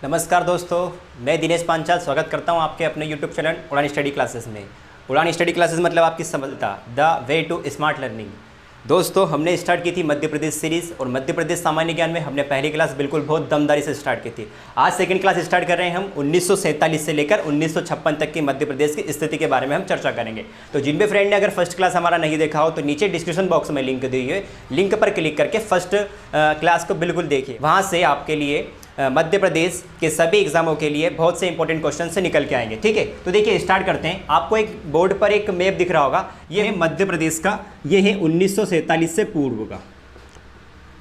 नमस्कार दोस्तों, मैं दिनेश पांचाल स्वागत करता हूं आपके अपने YouTube channel Udaan study classes में। उड़ान स्टडी क्लासेस मतलब आपकी सफलता, the way to smart learning. दोस्तों, हमने स्टार्ट की थी मध्य प्रदेश सीरीज़ और मध्य प्रदेश सामान्य ज्ञान में हमने पहली क्लास बिल्कुल बहुत दमदारी से स्टार्ट की थी। आज सेकंड क्लास स्टार्ट कर रहे हैं हम 1947 से लेकर 1956 तक की मध्य प्रदेश की स्थिति के बारे में हम चर्चा करेंगे। तो जिन भी फ्रेंड ने अगर फर्स्ट क्लास हमारा नहीं देखा हो तो नीचे डिस्क्रिप्शन बॉक्स में लिंक दी हुई, लिंक पर क्लिक करके फर्स्ट क्लास को बिल्कुल देखिए। वहाँ से आपके लिए मध्य प्रदेश के सभी एग्जामों के लिए बहुत से इंपॉर्टेंट क्वेश्चन से निकल के आएंगे। ठीक है, तो देखिए स्टार्ट करते हैं। आपको एक बोर्ड पर एक मैप दिख रहा होगा, ये है मध्य प्रदेश का, ये है 1947 से पूर्व का,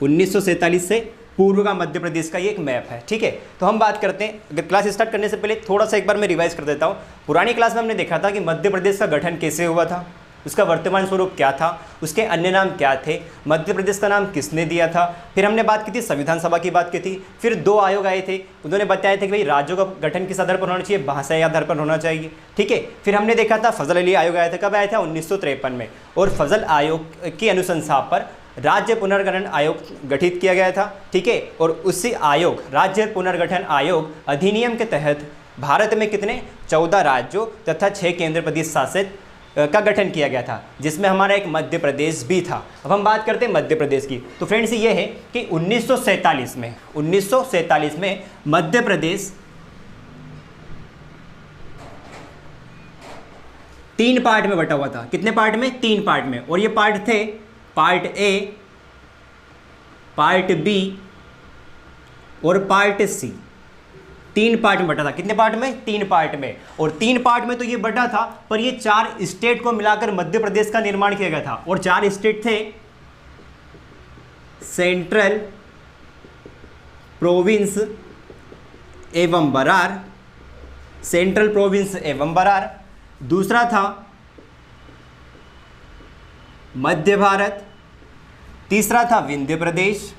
1947 से पूर्व का मध्य प्रदेश का ये एक मैप है। ठीक है, तो हम बात करते हैं। अगर क्लास स्टार्ट करने से पहले थोड़ा सा एक बार मैं रिवाइज कर देता हूँ। पुरानी क्लास में हमने देखा था कि मध्य प्रदेश का गठन कैसे हुआ था, उसका वर्तमान स्वरूप क्या था, उसके अन्य नाम क्या थे, मध्य प्रदेश का नाम किसने दिया था। फिर हमने बात की थी संविधान सभा की बात की थी। फिर दो आयोग आए थे, उन्होंने बताया था कि भाई राज्यों का गठन किस आधार पर होना चाहिए, भाषाई आधार पर होना चाहिए। ठीक है, फिर हमने देखा था फजल अली आयोग आया था, कब आया था 1953 में, और फजल आयोग की अनुशंसा पर राज्य पुनर्गठन आयोग गठित किया गया था। ठीक है, और उसी आयोग, राज्य पुनर्गठन आयोग अधिनियम के तहत भारत में कितने 14 राज्यों तथा 6 केंद्र प्रदेश शासित का गठन किया गया था, जिसमें हमारा एक मध्य प्रदेश भी था। अब हम बात करते हैं मध्य प्रदेश की। तो फ्रेंड्स ये है कि 1947 में मध्य प्रदेश 3 पार्ट में बटा हुआ था। कितने पार्ट में? 3 पार्ट में। और ये पार्ट थे पार्ट ए, पार्ट बी और पार्ट सी। 3 पार्ट में बटा था। कितने पार्ट में? 3 पार्ट में। और 3 पार्ट में तो ये बटा था, पर ये 4 स्टेट को मिलाकर मध्य प्रदेश का निर्माण किया गया था। और 4 स्टेट थे सेंट्रल प्रोविंस एवं बरार, सेंट्रल प्रोविंस एवं बरार। दूसरा था मध्य भारत, तीसरा था विंध्य प्रदेश,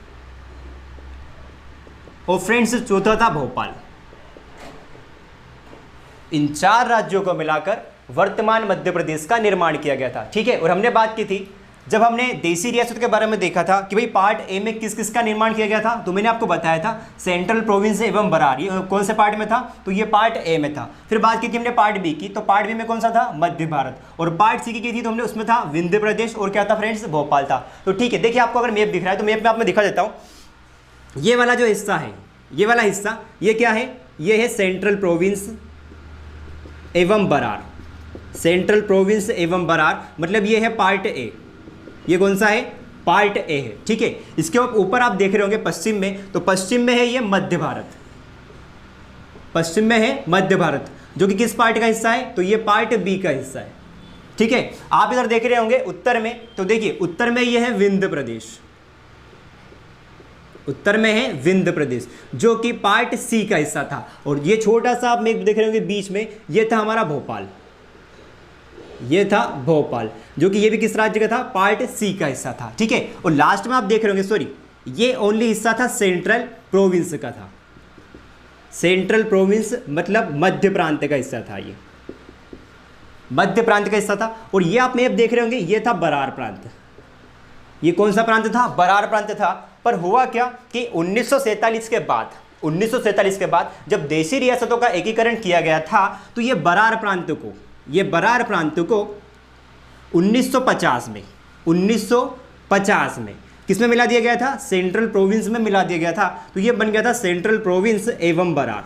और फ्रेंड्स चौथा था भोपाल। इन 4 राज्यों को मिलाकर वर्तमान मध्य प्रदेश का निर्माण किया गया था। ठीक है, और हमने बात की थी जब हमने देशी रियासत के बारे में देखा था कि भाई पार्ट ए में किस किस का निर्माण किया गया था, तो मैंने आपको बताया था सेंट्रल प्रोविंस एवं बरार। ये कौन से पार्ट में था? तो ये पार्ट ए में था। फिर बात की थी हमने पार्ट बी की, तो पार्ट बी में कौन सा था? मध्य भारत। और पार्ट सी की थी तो हमने उसमें था विंध्य प्रदेश, और क्या था फ्रेंड्स? भोपाल था। तो ठीक है, देखिए आपको अगर मैप दिख रहा है तो मैप में आपको दिखा देता हूँ। ये वाला जो हिस्सा है, ये वाला हिस्सा, ये क्या है? ये है सेंट्रल प्रोविंस एवं बरार। सेंट्रल प्रोविंस एवं बरार मतलब ये है पार्ट ए। ये कौन सा है? पार्ट ए है। ठीक है, इसके ऊपर आप देख रहे होंगे पश्चिम में, तो पश्चिम में है ये मध्य भारत। पश्चिम में है मध्य भारत, जो कि किस पार्ट का हिस्सा है? तो ये पार्ट बी का हिस्सा है। ठीक है, आप इधर देख रहे होंगे उत्तर में, तो देखिए उत्तर में ये है विंध्य प्रदेश। उत्तर में है विंध्य प्रदेश, जो कि पार्ट सी का हिस्सा था। और ये छोटा सा आप में देख रहे होंगे बीच में, ये था हमारा भोपाल। ये था भोपाल, जो कि ये भी किस राज्य का था? पार्ट सी का हिस्सा था। ठीक है, और लास्ट में आप देख रहे होंगे, सॉरी, ये ओनली हिस्सा था सेंट्रल प्रोविंस का था। सेंट्रल प्रोविंस मतलब मध्य प्रांत का हिस्सा था, ये मध्य प्रांत का हिस्सा था। और ये आप मैप देख रहे होंगे, ये था बरार प्रांत। ये कौन सा प्रांत था? बरार प्रांत था। पर हुआ क्या कि 1947 के बाद, 1947 के बाद जब देशी रियासतों का एकीकरण किया गया था, तो ये बरार प्रांत को, ये बरार प्रांत को 1950 में, 1950 में किसमें मिला दिया गया था? सेंट्रल प्रोविंस में मिला दिया गया था। तो ये बन गया था सेंट्रल प्रोविंस एवं बरार।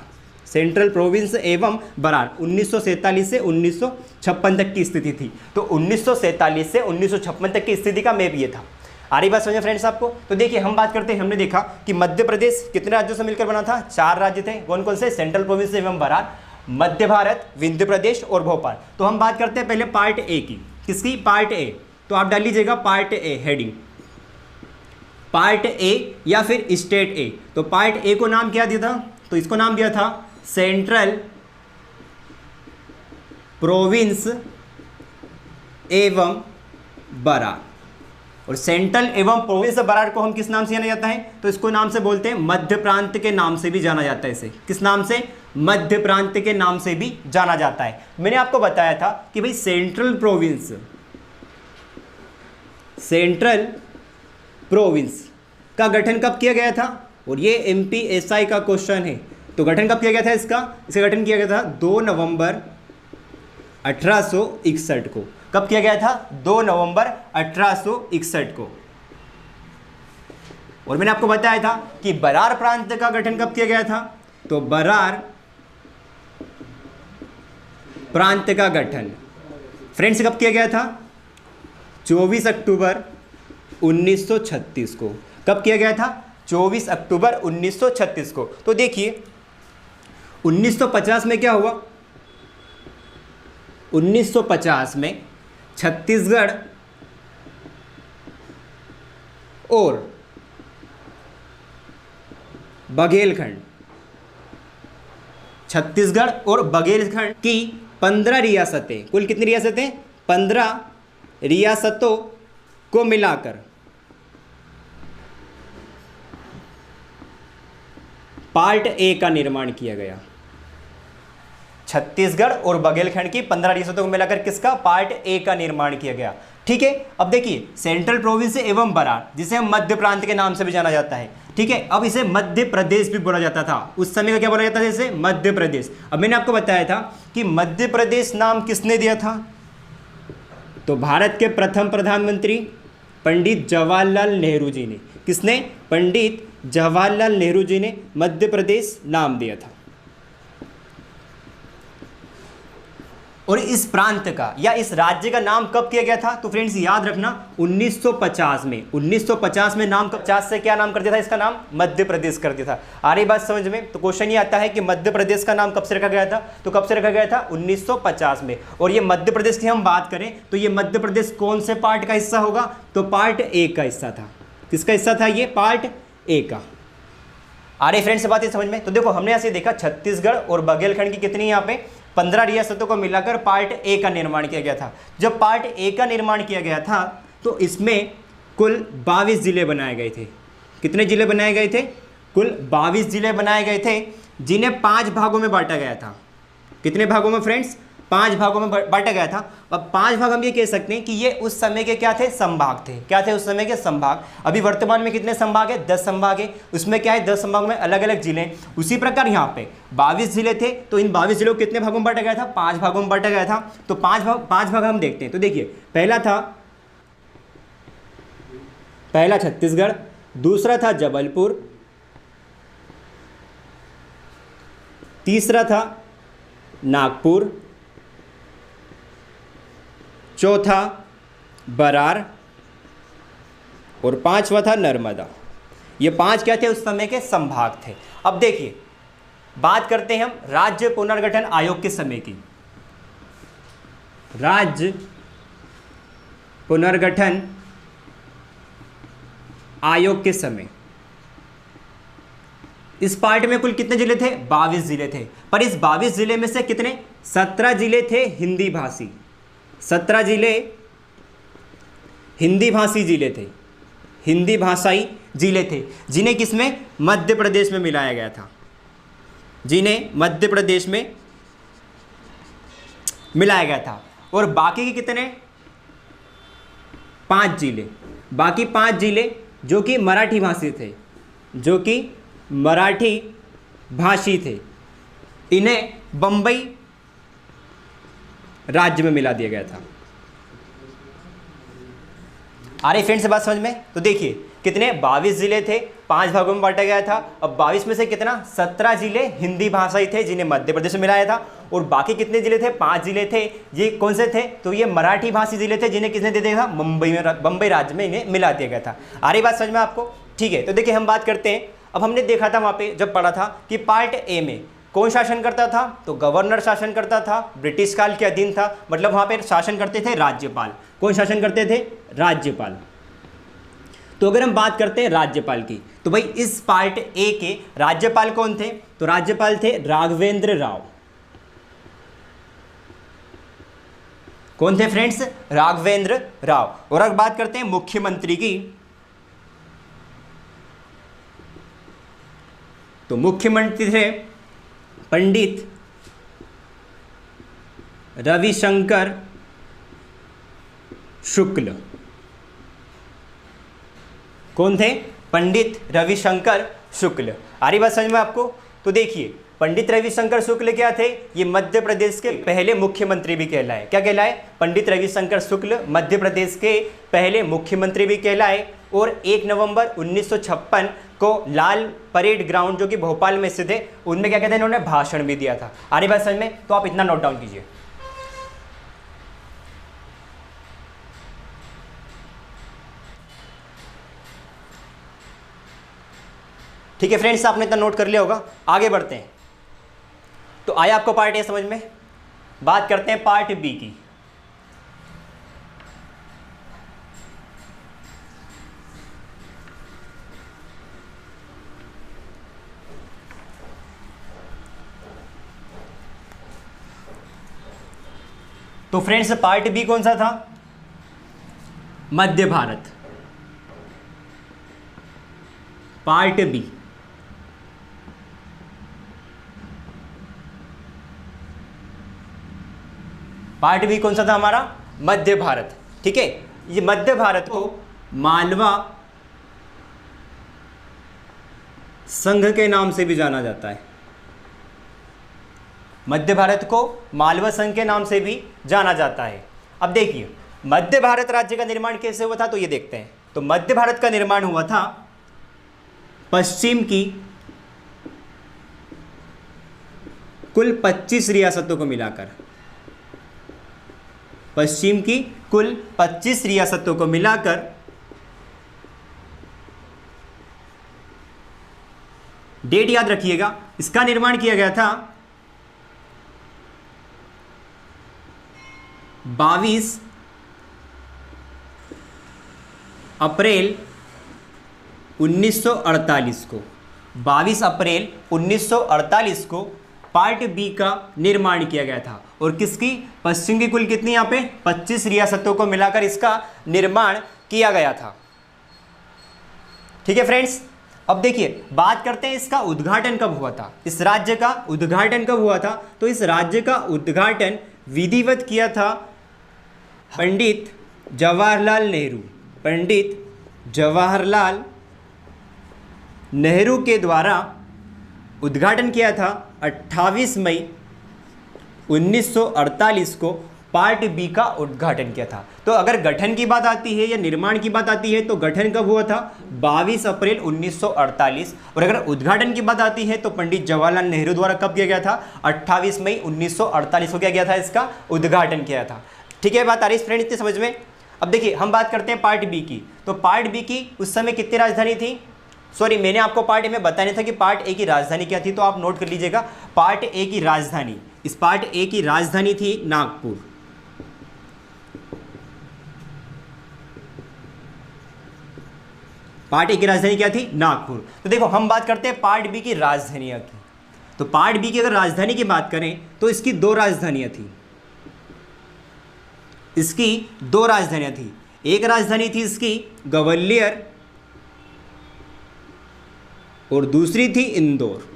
सेंट्रल प्रोविंस एवं बरार 1947 से 1956 तक की स्थिति थी। तो 1947 से 1956 तक की स्थिति का मैप ये था। आ रही बात समझे फ्रेंड्स आपको? तो देखिए हम बात करते हैं, हमने देखा कि मध्य प्रदेश कितने राज्यों से मिलकर बना था? 4 राज्य थे। कौन कौन से? सेंट्रल प्रोविंस एवं बरार, मध्य भारत, विंध्य प्रदेश और भोपाल। तो हम बात करते हैं पहले पार्ट ए की। किसकी? Part A. तो आप डाल लीजिएगा part A heading, part A या फिर स्टेट ए। तो पार्ट ए को नाम क्या दिया था? तो इसको नाम दिया था सेंट्रल प्रोविंस एवं बरार। और सेंट्रल एवं प्रोविंस बरार को हम किस नाम से जाना जाता है? तो इसको नाम से बोलते हैं मध्य प्रांत के नाम से भी जाना जाता है। इसे किस नाम से? मध्य प्रांत के नाम से भी जाना जाता है। मैंने आपको बताया था कि भाई सेंट्रल प्रोविंस, सेंट्रल प्रोविंस का गठन कब किया गया था? और ये एमपीएसआई का क्वेश्चन है तो गठन कब किया गया था इसका गठन किया गया था 2 नवंबर 1861 को। कब किया गया था? 2 नवंबर 1861 को। और मैंने आपको बताया था कि बरार प्रांत का गठन कब किया गया था? तो बरार प्रांत का गठन फ्रेंड्स कब किया गया था? 24 अक्टूबर 1936 को। कब किया गया था? 24 अक्टूबर 1936 को। तो देखिए 1950 में क्या हुआ? 1950 में छत्तीसगढ़ और बघेलखंड, छत्तीसगढ़ और बघेलखंड की 15 रियासतें, कुल कितनी रियासतें? 15 रियासतों को मिलाकर पार्ट ए का निर्माण किया गया। छत्तीसगढ़ और बघेलखंड की 15 रियासतों को मिलाकर किसका? पार्ट ए का निर्माण किया गया। ठीक है, अब देखिए सेंट्रल प्रोविंस एवं बरार, जिसे हम मध्य प्रांत के नाम से भी जाना जाता है। ठीक है, अब इसे मध्य प्रदेश भी बोला जाता था। उस समय का क्या बोला जाता था? इसे मध्य प्रदेश। अब मैंने आपको बताया था कि मध्य प्रदेश नाम किसने दिया था? तो भारत के प्रथम प्रधानमंत्री पंडित जवाहरलाल नेहरू जी ने। किसने? पंडित जवाहरलाल नेहरू जी ने मध्य प्रदेश नाम दिया था। और इस प्रांत का या इस राज्य का नाम कब किया गया था? तो फ्रेंड्स याद रखना 1950 में। 1950 में नाम 50 से क्या नाम कर दिया था? इसका नाम मध्य प्रदेश कर दिया था। आ रही बात समझ में? तो क्वेश्चन ये आता है कि मध्य प्रदेश का नाम कब से रखा गया था? तो कब से रखा गया था? 1950 में। और ये मध्य प्रदेश की हम बात करें तो ये मध्य प्रदेश कौन से पार्ट का हिस्सा होगा? तो पार्ट ए का हिस्सा था। किसका हिस्सा था? ये पार्ट ए का। आ रही फ्रेंड्स बात ये समझ में? तो देखो हमने ऐसे देखा छत्तीसगढ़ और बघेलखंड की कितनी यहाँ पे 15 रियासतों को मिलाकर पार्ट ए का निर्माण किया गया था। जब पार्ट ए का निर्माण किया गया था तो इसमें कुल 22 जिले बनाए गए थे। कितने जिले बनाए गए थे? कुल 22 जिले बनाए गए थे, जिन्हें 5 भागों में बांटा गया था। कितने भागों में फ्रेंड्स? 5 भागों में बांटा गया था। अब 5 भाग हम ये कह सकते हैं कि ये उस समय के क्या थे? संभाग थे। क्या थे उस समय के? संभाग। अभी वर्तमान में कितने संभाग है? 10 संभाग है। उसमें क्या है? 10 संभाग में अलग अलग जिले। उसी प्रकार यहाँ पे 22 जिले थे, तो इन 22 जिलों को कितने भागों में बांटा गया था? 5 भागों में बांटा गया था। तो 5 भाग हम देखते हैं। तो देखिए पहला छत्तीसगढ़, दूसरा था जबलपुर, तीसरा था नागपुर, चौथा बरार और 5वां था नर्मदा। ये 5 क्या थे? उस समय के संभाग थे। अब देखिए बात करते हैं हम राज्य पुनर्गठन आयोग के समय की। राज्य पुनर्गठन आयोग के समय इस पार्ट में कुल कितने जिले थे? 22 जिले थे। पर इस 22 जिले में से कितने? 17 जिले थे हिंदी भाषी। 17 जिले हिंदी भाषी जिले थे, हिंदी भाषाई जिले थे, जिन्हें किसमें? मध्य प्रदेश में मिलाया गया था। जिन्हें मध्य प्रदेश में मिलाया गया था। और बाकी के कितने? 5 जिले। बाकी 5 जिले जो कि मराठी भाषी थे, जो कि मराठी भाषी थे, इन्हें बंबई राज्य में मिला दिया गया था। आ रही फ्रेंड्स से बात समझ में? तो देखिए कितने? 22 जिले थे, 5 भागों में बांटा गया था। अब 22 में से कितना? 17 जिले हिंदी भाषाई थे, जिन्हें मध्य प्रदेश में मिलाया था। और बाकी कितने जिले थे? 5 जिले थे। ये कौन से थे? तो ये मराठी भाषी जिले थे, जिन्हें किसने दे दिया था? बंबई राज्य में इन्हें मिला दिया गया था। आ रही बात समझ में आपको? ठीक है, तो देखिए हम बात करते हैं। अब हमने देखा था वहाँ पे जब पढ़ा था कि पार्ट ए में कौन शासन करता था? तो गवर्नर शासन करता था, ब्रिटिश काल के अधीन था। मतलब वहाँ पे शासन करते थे राज्यपाल। कौन शासन करते थे? राज्यपाल। तो अगर हम बात करते हैं राज्यपाल की, तो भाई इस पार्ट ए के राज्यपाल कौन थे? तो राज्यपाल थे राघवेंद्र राव। कौन थे फ्रेंड्स? राघवेंद्र राव। और अगर बात करते हैं मुख्यमंत्री की, तो मुख्यमंत्री थे पंडित रविशंकर शुक्ल। कौन थे? पंडित रविशंकर शुक्ल। आ रही बात समझ में आपको? तो देखिए पंडित रविशंकर शुक्ल क्या थे, ये मध्य प्रदेश के पहले मुख्यमंत्री भी कहलाए। क्या कहलाए? पंडित रविशंकर शुक्ल मध्य प्रदेश के पहले मुख्यमंत्री भी कहलाए। और 1 नवंबर 1956 को लाल परेड ग्राउंड जो कि भोपाल में स्थित है, उनमें क्या कहते हैं, इन्होंने भाषण भी दिया था। आ रही बात समझ में? तो आप इतना नोट डाउन कीजिए। ठीक है फ्रेंड्स, आपने इतना नोट कर लिया होगा। आगे बढ़ते हैं। तो आया आपको पार्ट ए समझ में? बात करते हैं पार्ट बी की। तो फ्रेंड्स पार्ट बी कौन सा था? मध्य भारत। पार्ट बी कौन सा था हमारा? मध्य भारत। ठीक है, ये मध्य भारत को मालवा संघ के नाम से भी जाना जाता है। मध्य भारत को मालवा संघ के नाम से भी जाना जाता है। अब देखिए मध्य भारत राज्य का निर्माण कैसे हुआ था, तो ये देखते हैं। तो मध्य भारत का निर्माण हुआ था पश्चिम की कुल 25 रियासतों को मिलाकर। पश्चिम की कुल 25 रियासतों को मिलाकर डेट याद रखिएगा, इसका निर्माण किया गया था 22 अप्रैल 1948 को। 22 अप्रैल 1948 को पार्ट बी का निर्माण किया गया था। और किसकी? पश्चिम की कुल कितनी, यहाँ पे 25 रियासतों को मिलाकर इसका निर्माण किया गया था। ठीक है फ्रेंड्स, अब देखिए बात करते हैं इसका उद्घाटन कब हुआ था। इस राज्य का उद्घाटन कब हुआ था? तो इस राज्य का उद्घाटन विधिवत किया था पंडित जवाहरलाल नेहरू। पंडित जवाहरलाल नेहरू के द्वारा उद्घाटन किया था 28 मई 1948 को पार्ट बी का उद्घाटन किया था। तो अगर गठन की बात आती है या निर्माण की बात आती है तो गठन कब हुआ था? 22 अप्रैल 1948। और अगर उद्घाटन की बात आती है तो पंडित जवाहरलाल नेहरू द्वारा कब किया गया था? 28 मई 1948 को क्या गया था? इसका उद्घाटन किया था। ठीक है, बात आ रही है फ्रेंड इतनी समझ में? अब देखिए हम बात करते हैं पार्ट बी की। तो पार्ट बी की उस समय कितनी राजधानी थी? सॉरी, मैंने आपको पार्ट ए में बताया था कि पार्ट ए की राजधानी क्या थी, तो आप नोट कर लीजिएगा। पार्ट ए की राजधानी, इस पार्ट ए की राजधानी थी नागपुर। पार्ट ए की राजधानी क्या थी? नागपुर। तो देखो हम बात करते हैं पार्ट बी की राजधानियां की। तो पार्ट बी की अगर राजधानी की बात करें तो इसकी 2 राजधानियां थी। इसकी 2 राजधानियां थी। एक राजधानी थी इसकी ग्वालियर और दूसरी थी इंदौर।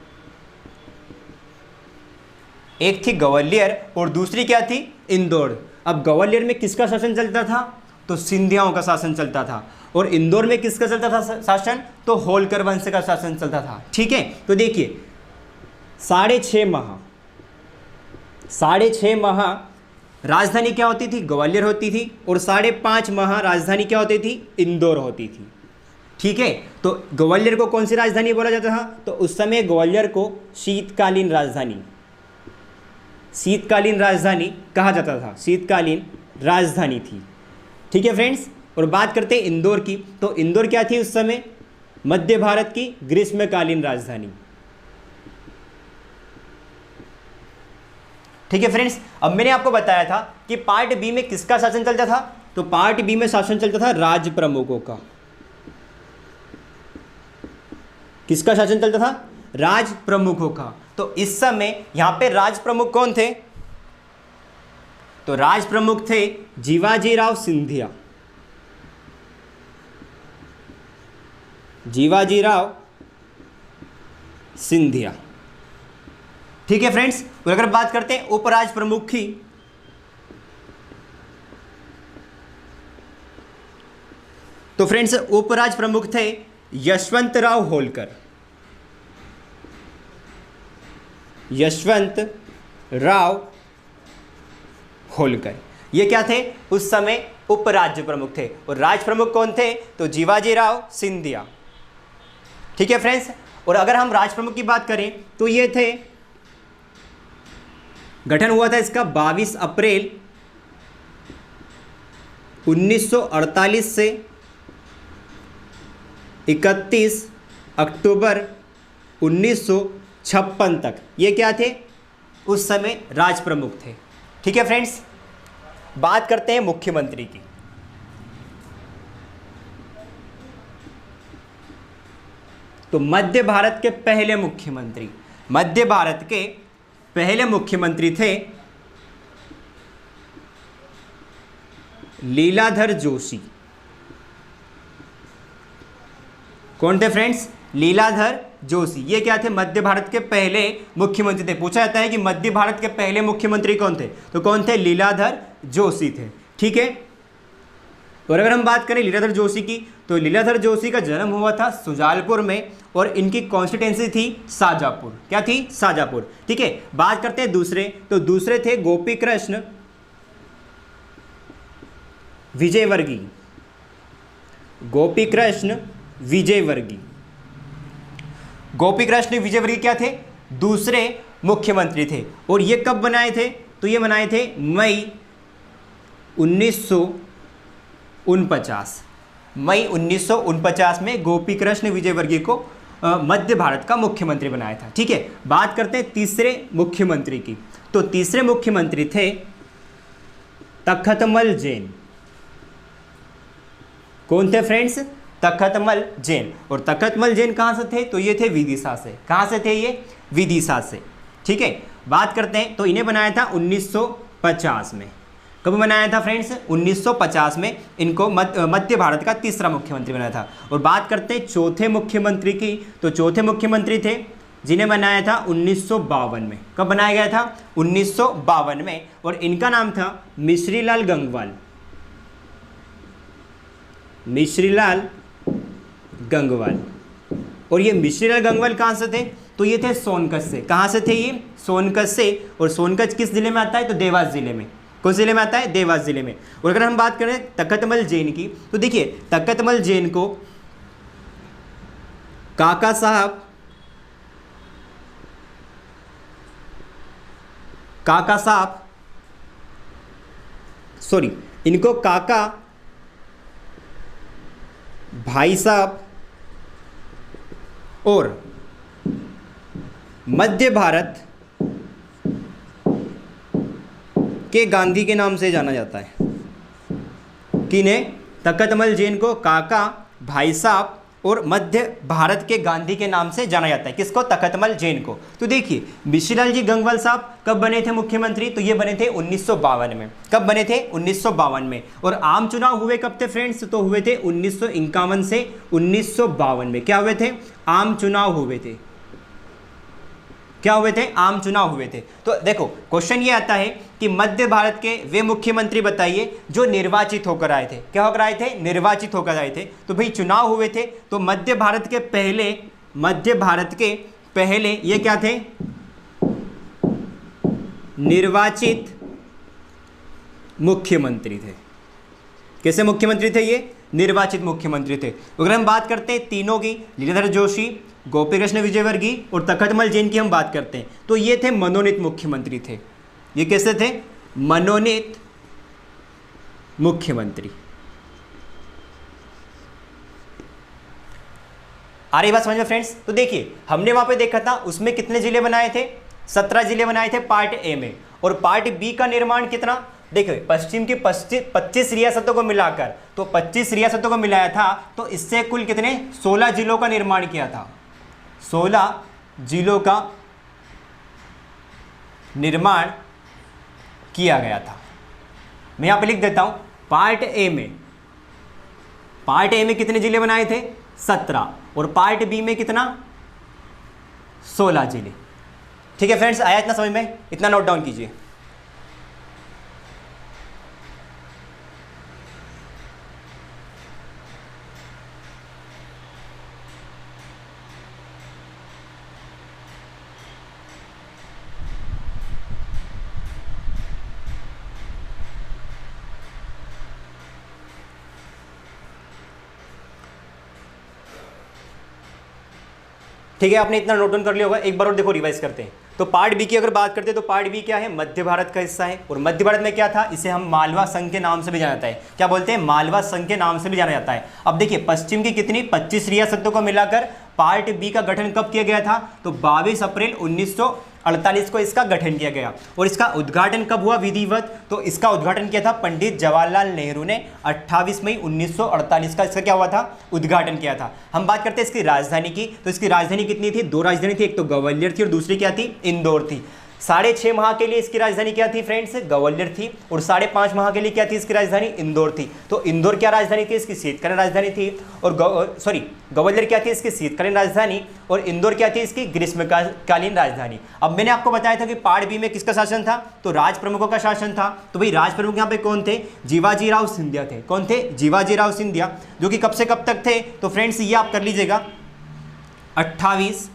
एक थी ग्वालियर और दूसरी क्या थी? इंदौर। अब ग्वालियर में किसका शासन चलता था? तो सिंधियाओं का शासन चलता था। और इंदौर में किसका चलता था शासन? तो होलकर वंश का शासन चलता था। ठीक है, तो देखिए 6.5 माह राजधानी क्या होती थी? ग्वालियर होती थी। और 5.5 माह राजधानी क्या होती थी? इंदौर होती थी। ठीक है, तो ग्वालियर को कौन सी राजधानी बोला जाता था? तो उस समय ग्वालियर को शीतकालीन राजधानी कहा जाता था। शीतकालीन राजधानी थी। ठीक है फ्रेंड्स, और बात करते हैं इंदौर की। तो इंदौर क्या थी उस समय? मध्य भारत की ग्रीष्मकालीन राजधानी। ठीक है फ्रेंड्स, अब मैंने आपको बताया था कि पार्ट बी में किसका शासन चलता था? तो पार्ट बी में शासन चलता था राज प्रमुखों का। किसका शासन चलता था? राज प्रमुखों का। तो इस समय यहां पे राज प्रमुख कौन थे? तो राज प्रमुख थे जीवाजीराव सिंधिया। जीवाजीराव सिंधिया। ठीक है फ्रेंड्स, और अगर बात करते हैं उपराज प्रमुख की, तो फ्रेंड्स उपराज प्रमुख थे यशवंतराव होलकर। यशवंत राव होलकर। ये क्या थे? उस समय उपराज्य प्रमुख थे। और राज्य प्रमुख कौन थे? तो जीवाजीराव सिंधिया। ठीक है फ्रेंड्स। और अगर हम राज्य प्रमुख की बात करें तो ये थे, गठन हुआ था इसका 22 अप्रैल 1948 से 31 अक्टूबर 1956 तक। ये क्या थे? उस समय राज प्रमुख थे। ठीक है फ्रेंड्स। बात करते हैं मुख्यमंत्री की। तो मध्य भारत के पहले मुख्यमंत्री, मध्य भारत के पहले मुख्यमंत्री थे लीलाधर जोशी। कौन थे फ्रेंड्स? लीलाधर जोशी। ये क्या थे? मध्य भारत के पहले मुख्यमंत्री थे। पूछा जाता है कि मध्य भारत के पहले मुख्यमंत्री कौन थे, तो कौन थे? लीलाधर जोशी थे। ठीक है। और अगर हम बात करें लीलाधर जोशी की, तो लीलाधर जोशी का जन्म हुआ था सुजालपुर में और इनकी कॉन्स्टिट्यूंसी थी शाजापुर। क्या थी? शाजापुर। ठीक है। बात करते हैं दूसरे, तो दूसरे थे गोपी कृष्ण विजयवर्गीय। गोपी कृष्ण विजयवर्गीय। गोपी कृष्ण विजयवर्गीय क्या थे? दूसरे मुख्यमंत्री थे। और ये कब बनाए थे? तो ये बनाए थे मई 1949। मई 1949 में गोपी कृष्ण विजयवर्गीय को मध्य भारत का मुख्यमंत्री बनाया था। ठीक है। बात करते हैं तीसरे मुख्यमंत्री की, तो तीसरे मुख्यमंत्री थे तखतमल जैन। कौन थे फ्रेंड्स? तखतमल जैन। और तखतमल जैन कहाँ से थे? तो ये थे विदिशा से। कहाँ से थे ये? विदिशा से। ठीक है। बात करते हैं, तो इन्हें बनाया था 1950 में। कब बनाया था फ्रेंड्स? 1950 में इनको मध्य भारत का तीसरा मुख्यमंत्री बनाया था। और बात करते हैं चौथे मुख्यमंत्री की, तो चौथे मुख्यमंत्री थे जिन्हें बनाया था 1952 में। कब बनाया गया था? 1952 में। और इनका नाम था मिश्रीलाल गंगवाल। मिश्रीलाल गंगवाल। और ये मिश्रीलाल गंगवाल कहाँ से थे? तो ये थे सोनकच्छ से। कहाँ से थे ये? सोनकच्छ से। और सोनकच्छ किस जिले में आता है? तो देवास जिले में। कौन जिले में आता है? देवास जिले में। और अगर हम बात करें तखतमल जैन की, तो देखिए तखतमल जैन को काका साहब सॉरी, इनको काका, भाई साहब और मध्य भारत के गांधी के नाम से जाना जाता है। किन्हें? तखतमल जैन को काका, भाई साहब और मध्य भारत के गांधी के नाम से जाना जाता है। किसको? तखतमल जैन को। तो देखिए मिश्रीलाल जी गंगवाल साहब कब बने थे मुख्यमंत्री? तो ये बने थे 1952 में। कब बने थे? 1952 में। और आम चुनाव हुए कब थे फ्रेंड्स? तो हुए थे 1951 से 1952 में। क्या हुए थे? आम चुनाव हुए थे। क्या हुए थे? आम चुनाव हुए थे। तो देखो क्वेश्चन ये आता है कि मध्य भारत के वे मुख्यमंत्री बताइए जो निर्वाचित होकर आए थे। क्या होकर आए थे? निर्वाचित होकर आए थे। तो भाई चुनाव हुए थे, तो मध्य भारत के पहले ये क्या थे? निर्वाचित मुख्यमंत्री थे। कैसे मुख्यमंत्री थे ये? निर्वाचित मुख्यमंत्री थे। अगर हम बात करते हैं तीनों की, लीलाधर जोशी, गोपी कृष्ण विजयवर्गीय और तखतमल जैन की हम बात करते हैं, तो ये थे मनोनीत मुख्यमंत्री थे। ये कैसे थे? मनोनीत मुख्यमंत्री। आ रही बात समझ में फ्रेंड्स? तो देखिए हमने वहां पे देखा था, उसमें कितने जिले बनाए थे? 17 जिले बनाए थे पार्ट ए में। और पार्ट बी का निर्माण कितना? देखिए पश्चिम की 25 रियासतों को मिलाकर, तो 25 रियासतों को मिलाया था, तो इससे कुल कितने? 16 जिलों का निर्माण किया था। 16 जिलों का निर्माण किया गया था। मैं यहां पे लिख देता हूं, पार्ट ए में कितने जिले बनाए थे? 17। और पार्ट बी में कितना? 16 जिले। ठीक है फ्रेंड्स, आया इतना समझ में? इतना नोट डाउन कीजिए। ठीक है, आपने इतना नोट डाउन कर लिया होगा। एक बार और देखो, रिवाइज करते हैं। तो पार्ट बी की अगर बात करते हैं तो पार्ट बी क्या है, मध्य भारत का हिस्सा है। और मध्य भारत में क्या था, इसे हम मालवा संघ के नाम से भी जाना जाता है। क्या बोलते हैं, मालवा संघ के नाम से भी जाना जाता है। अब देखिए, पश्चिम की कितनी 25 रियासतों को मिलाकर पार्ट बी का गठन कब किया गया था, तो 22 अप्रैल 1948 को इसका गठन किया गया। और इसका उद्घाटन कब हुआ विधिवत, तो इसका उद्घाटन किया था पंडित जवाहरलाल नेहरू ने 28 मई 1948 का इसका क्या हुआ था, उद्घाटन किया था। हम बात करते हैं इसकी राजधानी की, तो इसकी राजधानी कितनी थी, 2 राजधानी थी, एक तो ग्वालियर थी और दूसरी क्या थी, इंदौर थी। 6.5 माह के लिए इसकी राजधानी क्या थी फ्रेंड्स, ग्वालियर थी। और 5.5 माह के लिए क्या थी इसकी राजधानी, इंदौर थी। तो इंदौर क्या राजधानी थी, इसकी शीतकालीन राजधानी थी। और ग्वालियर क्या थी इसकी शीतकालीन राजधानी, और इंदौर क्या थी इसकी ग्रीष्मकालीन राजधानी। अब मैंने आपको बताया था कि पार्ट बी में किसका शासन था, तो राज प्रमुखों का शासन था। तो भाई राज प्रमुख यहाँ पे कौन थे, जीवाजी राव सिंधिया थे। कौन थे, जीवाजी राव सिंधिया, जो कि कब से कब तक थे, तो फ्रेंड्स ये आप कर लीजिएगा 28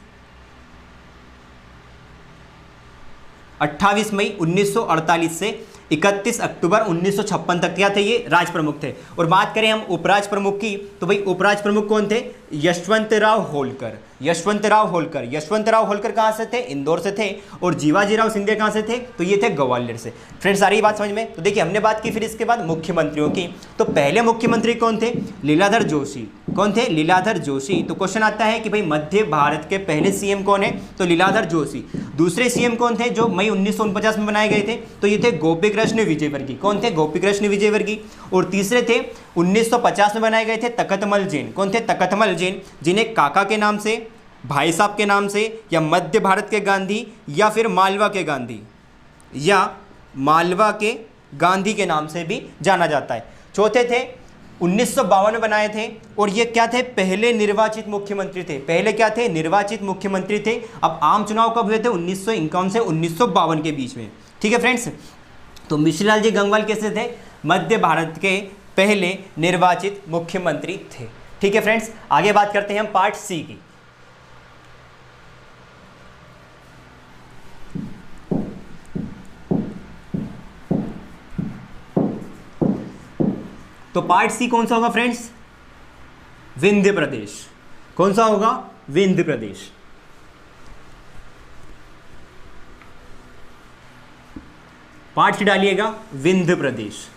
मई 1948 से 31 अक्टूबर 1956 तक क्या थे, ये राज प्रमुख थे। और बात करें हम उपराज प्रमुख की, तो भाई उपराज प्रमुख कौन थे, यशवंतराव होलकर। यशवंतराव होलकर कहाँ से थे, इंदौर से थे। और जीवाजी राव सिंधिया कहाँ से थे, तो ये थे ग्वालियर से। फ्रेंड्स सारी बात समझ में। तो देखिए, हमने बात की फिर इसके बाद मुख्यमंत्रियों की। तो पहले मुख्यमंत्री कौन थे, लीलाधर जोशी। कौन थे, लीलाधर जोशी। तो क्वेश्चन आता है कि भाई मध्य भारत के पहले सीएम कौन है, तो लीलाधर जोशी। दूसरे सीएम कौन थे जो मई 1949 में बनाए गए थे, तो ये थे गोपी कृष्ण विजयवर्गीय। कौन थे, गोपी कृष्ण विजयवर्गीय। और तीसरे थे 1950 में बनाए गए थे तख्तमल जैन। कौन थे, तख्तमल जैन, जिन्हें काका के नाम से, भाई साहब के नाम से, या मध्य भारत के गांधी, या फिर मालवा के गांधी, या मालवा के गांधी के नाम से भी जाना जाता है। चौथे थे 1952 में बनाए थे। और ये क्या थे, पहले निर्वाचित मुख्यमंत्री थे। पहले क्या थे, निर्वाचित मुख्यमंत्री थे। अब आम चुनाव कब हुए थे, 1951 से 1952 के बीच में। ठीक है फ्रेंड्स। तो मिश्रीलाल जी गंगवाल कैसे थे, मध्य भारत के पहले निर्वाचित मुख्यमंत्री थे। ठीक है फ्रेंड्स, आगे बात करते हैं हम पार्ट सी की। तो पार्ट सी कौन सा होगा फ्रेंड्स, विंध्य प्रदेश। कौन सा होगा, विंध्य प्रदेश। पार्ट सी डालिएगा, विंध्य प्रदेश।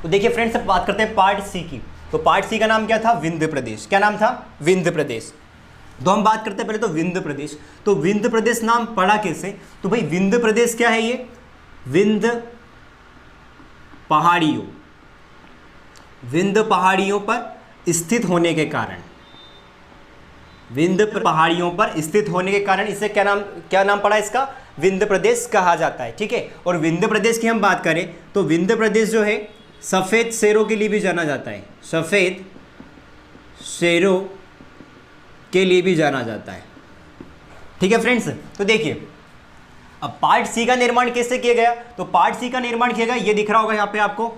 तो देखिए फ्रेंड्स, अब बात करते हैं पार्ट सी की। तो पार्ट सी का नाम क्या था, विंध्य प्रदेश। क्या नाम था, विंध्य प्रदेश। तो हम बात करते हैं पहले तो विंध्य प्रदेश। तो विंध्य प्रदेश नाम पड़ा कैसे, तो भाई विंध्य प्रदेश क्या है, ये विंध्य पहाड़ियों, विंध्य पहाड़ियों पर स्थित होने के कारण, विंध्य पहाड़ियों पर स्थित होने के कारण इसे क्या नाम पड़ा, इसका विंध्य प्रदेश कहा जाता है। ठीक है। और विंध्य प्रदेश की हम बात करें तो विंध्य प्रदेश जो है सफ़ेद शेरों के लिए भी जाना जाता है। सफ़ेद शेरों के लिए भी जाना जाता है। ठीक है फ्रेंड्स। तो देखिए, अब पार्ट सी का निर्माण कैसे किया गया, तो पार्ट सी का निर्माण किया गया, ये दिख रहा होगा यहाँ पे आपको।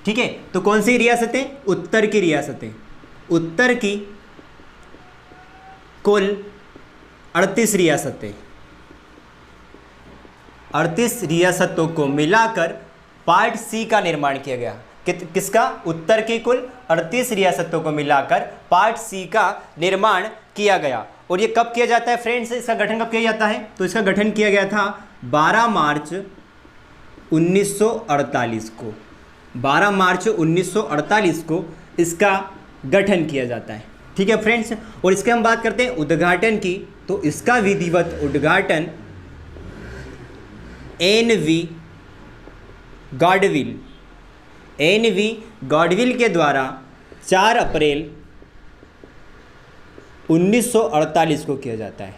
ठीक है। तो कौन सी रियासतें, उत्तर की रियासतें, उत्तर की कुल 38 रियासतें, 38 रियासतों को मिलाकर पार्ट सी का निर्माण किया गया। किसका, उत्तर की कुल 38 रियासतों को मिलाकर पार्ट सी का निर्माण किया गया। और ये कब किया जाता है फ्रेंड्स, इसका गठन कब किया जाता है, तो इसका गठन किया गया था 12 मार्च 1948 को। 12 मार्च 1948 को इसका गठन किया जाता है। ठीक है फ्रेंड्स। और इसके हम बात करते हैं उद्घाटन की, तो इसका विधिवत उद्घाटन एन.वी. गॉडविल के द्वारा 4 अप्रैल 1948 को किया जाता है।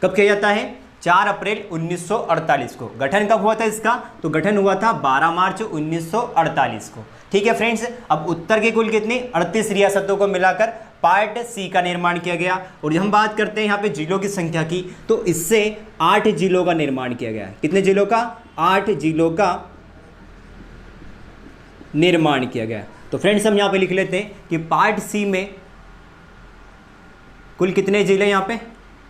कब किया जाता है, 4 अप्रैल 1948 को। गठन कब हुआ था इसका, तो गठन हुआ था 12 मार्च 1948 को। ठीक है फ्रेंड्स। अब उत्तर के कुल कितने, 38 रियासतों को मिलाकर पार्ट सी का निर्माण किया गया। और हम बात करते हैं यहाँ पे जिलों की संख्या की, तो इससे 8 जिलों का निर्माण किया गया। कितने जिलों का, 8 जिलों का निर्माण किया गया। तो फ्रेंड्स हम यहाँ पे लिख लेते हैं कि पार्ट सी में कुल कितने जिले, यहाँ पे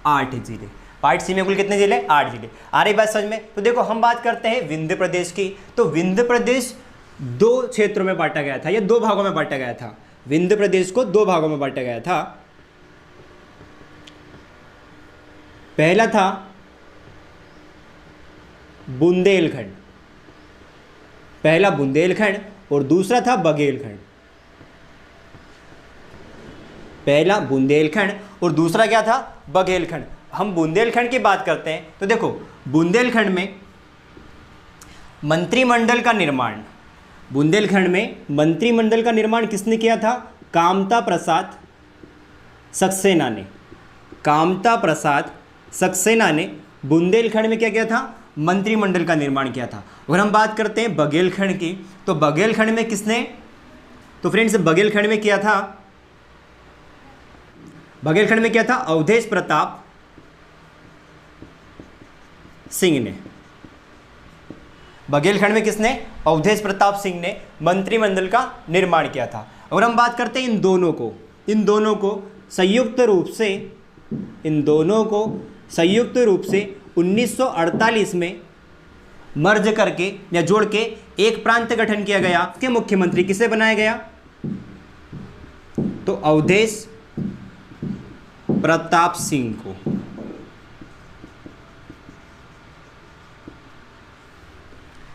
8 जिले। पार्ट सी में कुल कितने जिले? 8 जिले। आ रही बात समझ में? तो देखो हम बात करते हैं विंध्य प्रदेश की। तो विंध्य प्रदेश 2 क्षेत्रों में बांटा गया था या 2 भागों में बांटा गया था। विंध्य प्रदेश को 2 भागों में बांटा गया था। पहला था बुंदेलखंड, पहला बुंदेलखंड और दूसरा था बघेलखंड। पहला बुंदेलखंड और दूसरा क्या था? बघेलखंड। हम बुंदेलखंड की बात करते हैं तो देखो बुंदेलखंड में मंत्रिमंडल का निर्माण, बुंदेलखंड में मंत्रिमंडल का निर्माण किसने किया था? कामता प्रसाद सक्सेना ने। कामता प्रसाद सक्सेना ने बुंदेलखंड में क्या किया था? मंत्रिमंडल का निर्माण किया था। अगर हम बात करते हैं बघेलखंड की तो बघेलखंड में किसने? तो फ्रेंड्स बघेलखंड में किया था, बघेलखंड में क्या था? अवधेश प्रताप सिंह ने। बघेलखंड में किसने? अवधेश प्रताप सिंह ने मंत्रिमंडल का निर्माण किया था। अगर हम बात करते हैं इन दोनों को संयुक्त रूप से 1948 में मर्ज करके या जोड़ के एक प्रांत गठन किया गया। के मुख्यमंत्री किसे बनाया गया? तो अवधेश प्रताप सिंह को।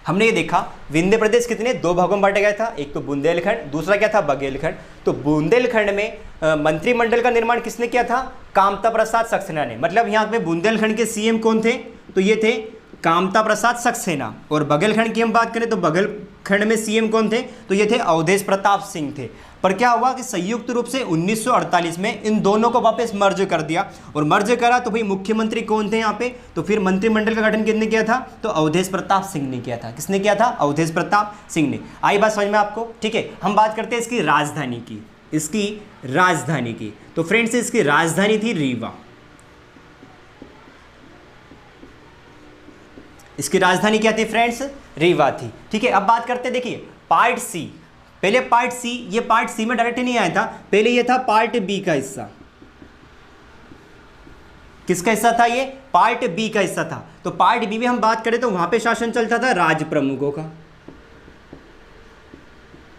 हमने ये देखा विंध्य प्रदेश कितने 2 भागों में बांटा गया था, एक तो बुंदेलखंड, दूसरा क्या था? बघेलखंड। तो बुंदेलखंड में मंत्रिमंडल का निर्माण किसने किया था? कामता प्रसाद सक्सेना ने। मतलब यहाँ पे बुंदेलखंड के सीएम कौन थे? तो ये थे कामता प्रसाद सक्सेना। और बघेलखंड की हम बात करें तो बघेलखंड में सीएम कौन थे? तो ये थे अवधेश प्रताप सिंह थे। पर क्या हुआ कि संयुक्त रूप से 1948 में इन दोनों को वापस मर्ज कर दिया। और मर्ज करा तो भाई मुख्यमंत्री कौन थे यहाँ पे? तो फिर मंत्रिमंडल का गठन किसने किया था? तो अवधेश प्रताप सिंह ने किया था। किसने किया था? अवधेश प्रताप सिंह ने। आई बात समझ में आपको? ठीक है, हम बात करते हैं इसकी राजधानी की। तो फ्रेंड्स इसकी राजधानी थी रीवा। इसकी राजधानी क्या थी फ्रेंड्स? रीवा थी। ठीक है, अब बात करते हैं, देखिए पार्ट सी। पहले पार्ट सी, ये पार्ट सी में डायरेक्ट नहीं आया था, पहले ये था पार्ट बी का हिस्सा। किसका हिस्सा था ये? पार्ट बी का हिस्सा था। तो पार्ट बी में हम बात करें तो वहां पे शासन चलता था राज प्रमुखों का।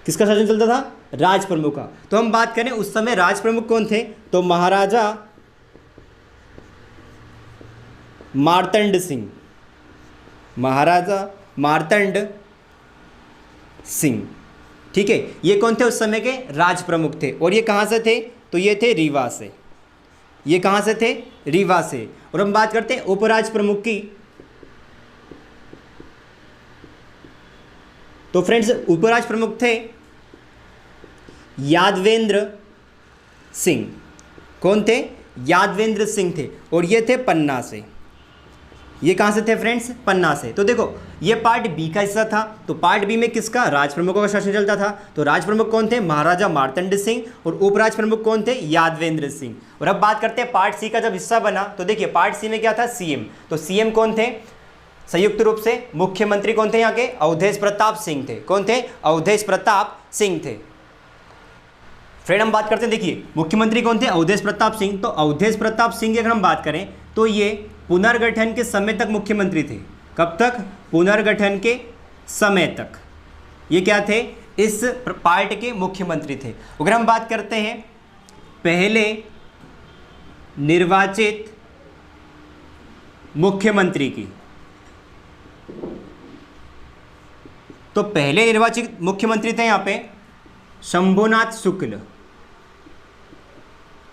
किसका शासन चलता था? राज प्रमुख का। तो हम बात करें उस समय राज प्रमुख कौन थे? तो महाराजा मार्तंड सिंह, महाराजा मार्तंड सिंह। ठीक है, ये कौन थे? उस समय के राज प्रमुख थे। और ये कहां से थे? तो ये थे रीवा से। ये कहां से थे? रीवा से। और हम बात करते हैं उपराज प्रमुख की। तो फ्रेंड्स उपराज प्रमुख थे यादवेंद्र सिंह। कौन थे? यादवेंद्र सिंह थे। और ये थे पन्ना से। ये कहां से थे फ्रेंड्स? पन्ना से। तो देखो ये पार्ट बी का हिस्सा था। तो पार्ट बी में किसका? राज प्रमुखों का शासन चलता था। तो राज प्रमुख कौन थे? महाराजा मार्तंड सिंह। और उपराज प्रमुख कौन थे? यादवेंद्र सिंह। और अब बात करते हैं पार्ट सी का जब हिस्सा बना तो देखिए पार्ट सी में क्या था? सीएम। तो सीएम कौन थे? संयुक्त रूप से मुख्यमंत्री कौन थे यहाँ के? अवधेश प्रताप सिंह थे। कौन थे? अवधेश प्रताप सिंह थे। फ्रेंड हम बात करते हैं, देखिए मुख्यमंत्री कौन थे? अवधेश प्रताप सिंह। तो अवधेश प्रताप सिंह की अगर हम बात करें तो ये पुनर्गठन के समय तक मुख्यमंत्री थे। कब तक? पुनर्गठन के समय तक ये क्या थे? इस पार्ट के मुख्यमंत्री थे। अगर हम बात करते हैं पहले निर्वाचित मुख्यमंत्री की, तो पहले निर्वाचित मुख्यमंत्री थे यहाँ पे शंभुनाथ शुक्ल।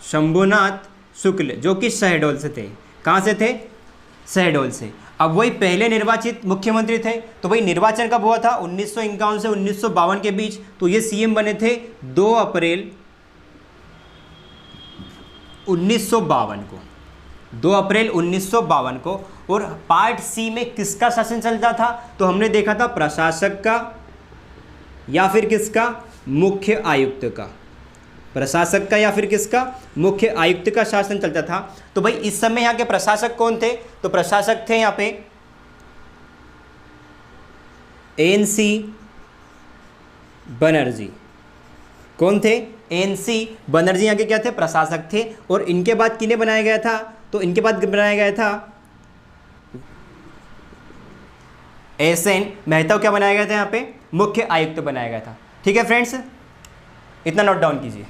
शंभुनाथ शुक्ल जो कि शहडोल से थे। कहाँ से थे? शहडोल से। अब वही पहले निर्वाचित मुख्यमंत्री थे। तो भाई निर्वाचन कब हुआ था? 1951 से 1952 के बीच। तो ये सीएम बने थे 2 अप्रैल 1952 को। 2 अप्रैल 1952 को। और पार्ट सी में किसका शासन चलता था? तो हमने देखा था प्रशासक का या फिर किसका? मुख्य आयुक्त का। प्रशासक का या फिर किसका? मुख्य आयुक्त का शासन चलता था। तो भाई इस समय यहाँ के प्रशासक कौन थे? तो प्रशासक थे यहाँ पे एनसी बनर्जी। कौन थे? एनसी बनर्जी यहाँ के क्या थे? प्रशासक थे। और इनके बाद किन्हें बनाया गया था? तो इनके बाद बनाया गया था एसएन मेहता को क्या बनाया गया था यहाँ पे, मुख्य आयुक्त बनाया गया था। ठीक है फ्रेंड्स, इतना नोट डाउन कीजिए।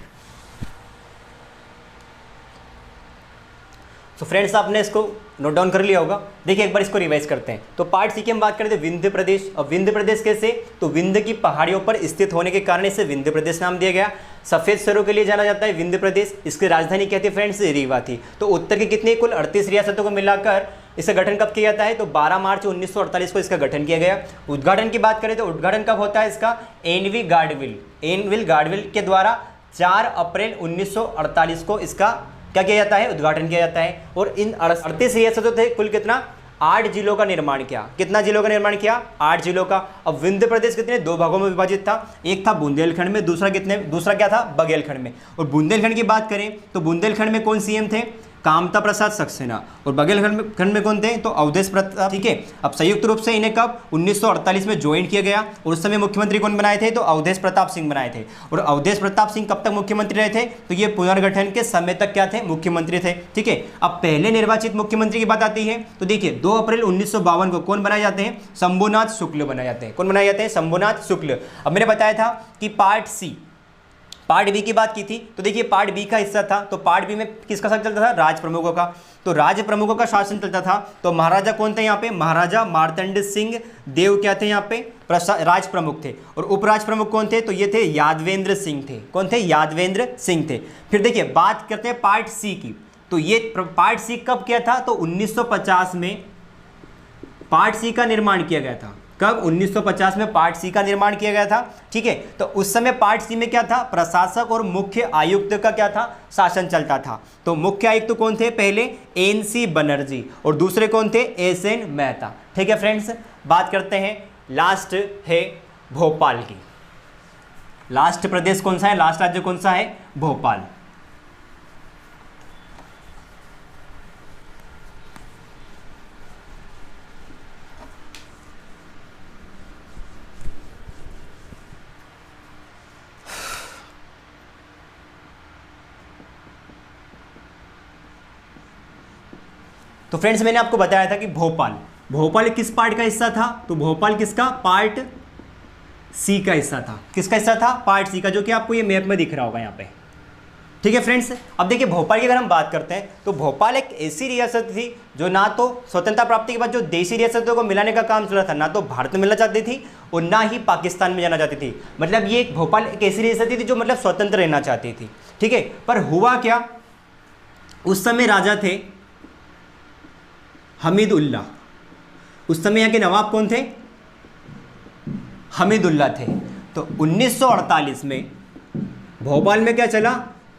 तो फ्रेंड्स आपने इसको नोट डाउन कर लिया होगा। देखिए एक बार इसको रिवाइज करते हैं। तो पार्ट सी की हम बात करें थे विंध्य प्रदेश। और विंध्य प्रदेश कैसे, तो विंध्य की पहाड़ियों पर स्थित होने के कारण इसे विंध्य प्रदेश नाम दिया गया। सफेद शहरों के लिए जाना जाता है विंध्य प्रदेश। इसकी राजधानी क्या थी फ्रेंड्स, रीवा थी। तो उत्तर की कितनी, कुल 38 रियासतों को मिलाकर इसका गठन कब किया जाता है, तो 12 मार्च 1948 को इसका गठन किया गया। उद्घाटन की बात करें तो उद्घाटन कब होता है इसका, एनविल गाडविल के द्वारा 4 अप्रैल 1948 को इसका क्या किया जाता है, उद्घाटन किया जाता है। और इन 38 रियासतों थे कुल कितना, 8 जिलों का निर्माण किया। कितना जिलों का निर्माण किया, 8 जिलों का। अब विंध्य प्रदेश कितने, 2 भागों में विभाजित था। एक था बुंदेलखंड में, दूसरा क्या था, बघेलखंड में। और बुंदेलखंड की बात करें तो बुंदेलखंड में कौन सीएम थे, कामता प्रसाद सक्सेना। और बघेलखंड में कौन थे, तो अवधेश प्रताप। ठीक है, अब संयुक्त रूप से इन्हें कब 1948 में ज्वाइन किया गया। और उस समय मुख्यमंत्री कौन बनाए थे, तो अवधेश प्रताप सिंह बनाए थे। और अवधेश प्रताप सिंह कब तक मुख्यमंत्री रहे थे, तो ये पुनर्गठन के समय तक क्या थे, मुख्यमंत्री थे। ठीक है, अब पहले निर्वाचित मुख्यमंत्री की बात आती है। तो देखिए 2 अप्रैल 1952 को कौन बनाए जाते हैं, शंभुनाथ शुक्ल बनाए जाते हैं। कौन बनाए जाते हैं, शंभुनाथ शुक्ल। अब मैंने बताया था कि पार्ट बी की बात की थी। तो देखिए पार्ट बी का हिस्सा था। तो पार्ट बी में किसका शासन चलता था, राज प्रमुखों का। तो राज प्रमुखों का शासन चलता था। तो महाराजा कौन थे यहाँ पे, महाराजा मार्तंड सिंह देव क्या थे यहाँ पे, राज प्रमुख थे। और उपराज प्रमुख कौन थे, तो ये थे यादवेंद्र सिंह थे। कौन थे, यादवेंद्र सिंह थे। फिर देखिए बात करते हैं पार्ट सी की। तो ये पार्ट सी कब किया था, तो 1950 में पार्ट सी का निर्माण किया गया था। कब, 1950 में पार्ट सी का निर्माण किया गया था। ठीक है, तो उस समय पार्ट सी में क्या था, प्रशासक और मुख्य आयुक्त का क्या था, शासन चलता था। तो मुख्य आयुक्त कौन थे, पहले एनसी बनर्जी और दूसरे कौन थे, एसएन मेहता। ठीक है फ्रेंड्स, बात करते हैं लास्ट है भोपाल की। लास्ट प्रदेश कौन सा है, लास्ट राज्य कौन सा है, भोपाल। तो फ्रेंड्स मैंने आपको बताया था कि भोपाल किस पार्ट का हिस्सा था, तो भोपाल किसका, पार्ट सी का हिस्सा था। किसका हिस्सा था, पार्ट सी का, जो कि आपको ये मैप में दिख रहा होगा यहाँ पे। ठीक है फ्रेंड्स, अब देखिए भोपाल की अगर हम बात करते हैं तो भोपाल एक ऐसी रियासत थी जो ना तो स्वतंत्रता प्राप्ति के बाद जो देशी रियासतों को मिलाने का काम चला था, ना तो भारत में मिलना चाहती थी और ना ही पाकिस्तान में जाना चाहती थी। मतलब ये भोपाल एक ऐसी रियासत थी जो मतलब स्वतंत्र रहना चाहती थी। ठीक है, पर हुआ क्या, उस समय राजा थे हमीदुल्ला। उस समय यहाँ के नवाब कौन थे, हमीदुल्ला थे। तो 1948 में भोपाल में क्या चला,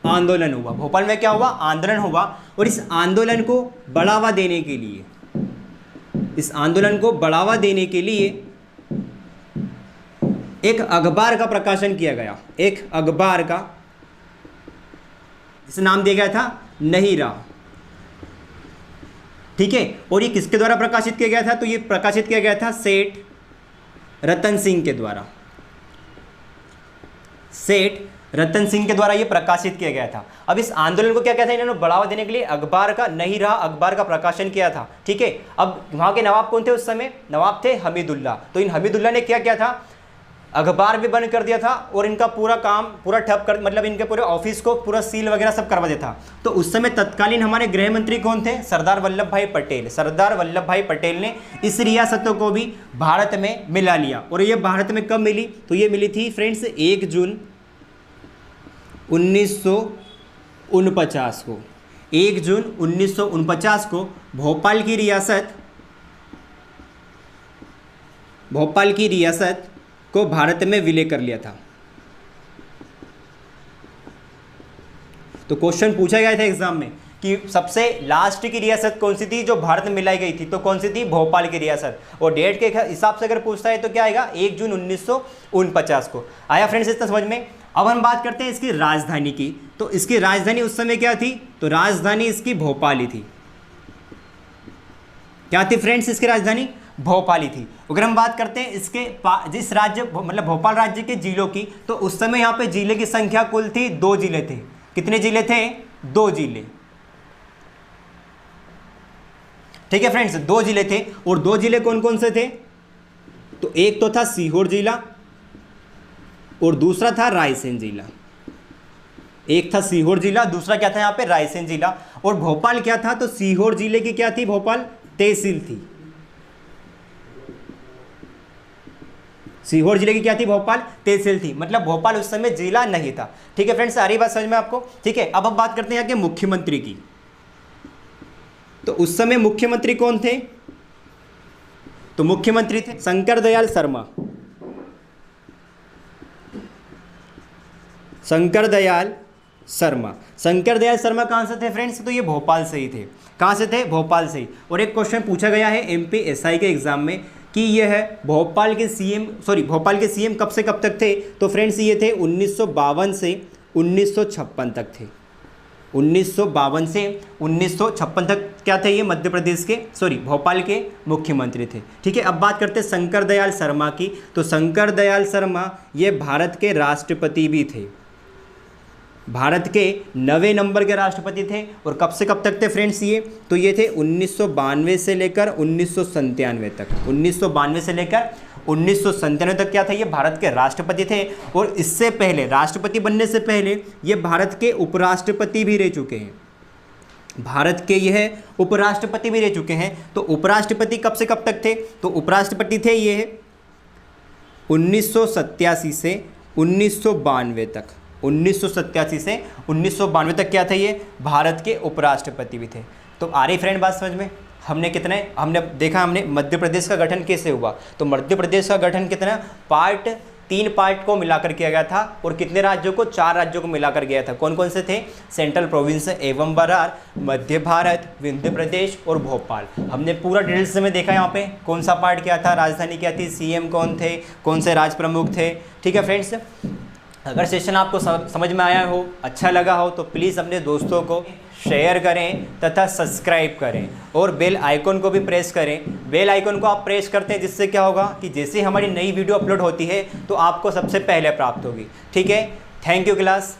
आंदोलन हुआ। भोपाल में क्या हुआ, आंदोलन हुआ। और इस आंदोलन को बढ़ावा देने के लिए, एक अखबार का प्रकाशन किया गया। एक अखबार का, जिसका नाम दिया गया था नहीरा। ठीक है, और ये किसके द्वारा प्रकाशित किया गया था, तो ये प्रकाशित किया गया था सेठ रतन सिंह के द्वारा। सेठ रतन सिंह के द्वारा ये प्रकाशित किया गया था। अब इस आंदोलन को क्या कहते हैं, इन्होंने बढ़ावा देने के लिए अखबार का नहीरा अखबार का प्रकाशन किया था। ठीक है, अब वहाँ के नवाब कौन थे उस समय, नवाब थे हमीदुल्ला। तो इन हमीदुल्ला ने क्या किया था, अखबार भी बंद कर दिया था और इनका पूरा काम पूरा ठप कर, मतलब इनके पूरे ऑफिस को पूरा सील वगैरह सब करवा दिया था। तो उस समय तत्कालीन हमारे गृह मंत्री कौन थे, सरदार वल्लभ भाई पटेल। सरदार वल्लभ भाई पटेल ने इस रियासतों को भी भारत में मिला लिया। और ये भारत में कब मिली, तो ये मिली थी फ्रेंड्स 1 जून 1949 को। 1 जून 1949 को भोपाल की रियासत को भारत में विलय कर लिया था। तो क्वेश्चन पूछा गया था एग्जाम में कि सबसे लास्ट की रियासत कौन सी थी जो भारत में मिलाई गई थी, तो कौन सी थी, भोपाल की रियासत। और डेट के हिसाब से अगर पूछता है तो क्या आएगा, 1 जून 1949 को। आया फ्रेंड्स इतना समझ में। अब हम बात करते हैं इसकी राजधानी की। तो इसकी राजधानी उस समय क्या थी, तो राजधानी इसकी भोपाल ही थी। क्या थी फ्रेंड्स इसकी राजधानी, भोपाल ही थी। अगर हम बात करते हैं इसके जिस राज्य मतलब भोपाल राज्य के जिलों की, तो उस समय यहाँ पे जिले की संख्या कुल थी 2 जिले थे। कितने जिले थे, 2 जिले। ठीक है फ्रेंड्स, 2 जिले थे, और 2 जिले कौन कौन से थे? तो एक तो था सीहोर जिला और दूसरा था रायसेन जिला। एक था सीहोर जिला, दूसरा क्या था यहाँ पे? रायसेन जिला। और भोपाल क्या था? तो सीहोर जिले की क्या थी? भोपाल तहसील थी। सीहोर जिले की क्या थी? भोपाल तहसील थी, मतलब भोपाल उस समय जिला नहीं था। ठीक है फ्रेंड्स, आ रही बात समझ में आपको? ठीक है, अब हम बात करते हैं यहाँ के मुख्यमंत्री की। तो उस समय मुख्यमंत्री कौन थे? तो मुख्यमंत्री थे शंकर दयाल शर्मा। शंकर दयाल शर्मा। शंकर दयाल शर्मा कहाँ से थे फ्रेंड्स? तो ये भोपाल से ही थे। कहाँ से थे? भोपाल से ही। और एक क्वेश्चन पूछा गया है MPSI के एग्जाम में कि ये है भोपाल के सीएम कब से कब तक थे? तो फ्रेंड्स ये थे 1952 से 1956 तक थे। 1952 से 1956 तक क्या थे? ये मध्य प्रदेश के भोपाल के मुख्यमंत्री थे। ठीक है, अब बात करते हैं शंकर दयाल शर्मा की। तो शंकर दयाल शर्मा ये भारत के राष्ट्रपति भी थे। भारत के 9वें नंबर के राष्ट्रपति थे। और कब से कब तक थे फ्रेंड्स ये? तो ये थे 1992 से लेकर 1997 तक। 1992 से लेकर 1997 तक क्या थे? ये भारत के राष्ट्रपति थे। और इससे पहले, राष्ट्रपति बनने से पहले, ये भारत के उपराष्ट्रपति भी रह चुके हैं। भारत के यह उपराष्ट्रपति भी रह चुके हैं। तो उपराष्ट्रपति कब से कब तक थे? तो उपराष्ट्रपति थे ये 1987 से 1992 तक। 1987 से 1992 तक क्या थे? ये भारत के उपराष्ट्रपति भी थे। तो आ रही फ्रेंड बात समझ में? हमने देखा मध्य प्रदेश का गठन कैसे हुआ। तो मध्य प्रदेश का गठन कितना 3 पार्ट को मिलाकर किया गया था। और कितने राज्यों को? 4 राज्यों को मिलाकर गया था। कौन कौन से थे? सेंट्रल प्रोविंस एवं बरार, मध्य भारत, विंध्य प्रदेश और भोपाल। हमने पूरा डिटेल्स में देखा यहाँ पे कौन सा पार्ट क्या था, राजधानी क्या थी, CM कौन थे, कौन से राज प्रमुख थे। ठीक है फ्रेंड्स, अगर सेशन आपको समझ में आया हो, अच्छा लगा हो, तो प्लीज़ अपने दोस्तों को शेयर करें तथा सब्सक्राइब करें और बेल आइकन को भी प्रेस करें। बेल आइकन को आप प्रेस करते हैं जिससे क्या होगा कि जैसे हमारी नई वीडियो अपलोड होती है तो आपको सबसे पहले प्राप्त होगी। ठीक है, थैंक यू क्लास।